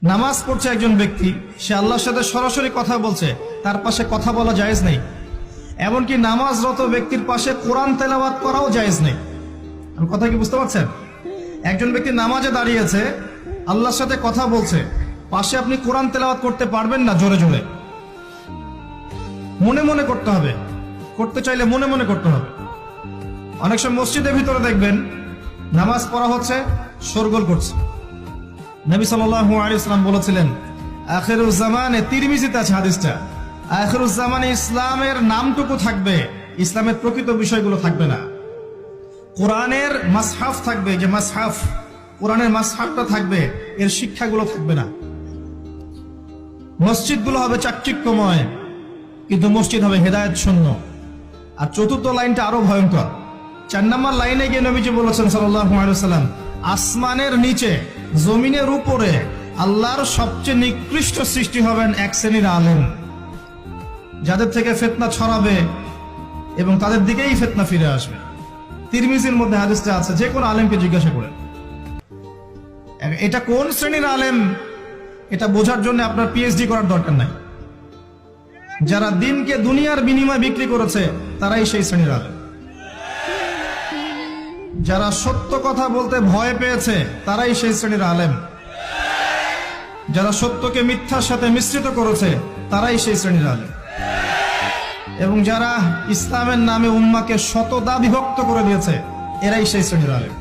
নামাজ পড়ছে একজন ব্যক্তি, সে আল্লাহর সাথে সরাসরি কথা বলছে, তার পাশে কথা বলা জায়েজ নেই। এমনকি নামাজরত ব্যক্তির পাশে কোরআন তেলাওয়াত করাও জায়েজ নেই। আমি কথা কি বুঝতে পারছেন? একজন ব্যক্তি নামাজে দাঁড়িয়েছে, আল্লাহর সাথে কথা বলছে, পাশে আপনি কোরআন তেলাওয়াত করতে পারবেন না জোরে জোরে। মনে মনে করতে হবে, করতে চাইলে মনে মনে করতে হবে। অনেক সময় মসজিদের ভিতরে দেখবেন নামাজ পড়া হচ্ছে, শোরগোল করছে। নবী সাল্লাল্লাহু আলাইহি ওয়াসাল্লাম বলেছিলেন, আখিরুজ জামানে, তিরমিজিতে আছে হাদিসটা, আখিরুজ জামানে ইসলামের নামটুকু থাকবে, ইসলামের প্রকৃত বিষয়গুলো থাকবে না। কোরআনের মাসহাফ থাকবে, যে মাসহাফ, কোরআনের মাসহাফটা থাকবে, এর শিক্ষাগুলো থাকবে না। মসজিদগুলো হবে চাকচিক্যময়, কিন্তু মসজিদ হবে হেদায়েত শূন্য। আর চতুর্থ লাইনটা আরো ভয়ঙ্কর। 4 নম্বর লাইনে গিয়ে নবীজি বলেছেন সাল্লাল্লাহু আলাইহি ওয়াসাল্লাম, আসমানের নিচে জমিনের উপরে আল্লাহর সবচেয়ে নিকৃষ্ট সৃষ্টি হবেন এক শ্রেণীর আলেম, যাদের থেকে ফিতনা ছড়াবে এবং তাদের দিকেই ফিতনা ফিরে আসবে। তিরমিজির মধ্যে হাদিসটা আছে, যে কোনো আলেমকে জিজ্ঞাসা করেন এটা কোন শ্রেণীর আলেম, এটা বোঝার জন্য আপনার পিএইচডি করার দরকার নাই। যারা দিনকে দুনিয়ার বিনিময়ে বিক্রি করেছে তারাই সেই শ্রেণীর আলেম। যারা সত্য কথা বলতে ভয় পেয়েছে তারাই সেই শ্রেণীর আলেম। যারা সত্যকে মিথ্যার সাথে মিশ্রিত করেছে তারাই সেই শ্রেণীর আলেম। এবং যারা ইসলামের নামে উম্মাকে শতদা বিভক্ত করে দিয়েছে এরাই সেই শ্রেণীর আলেম।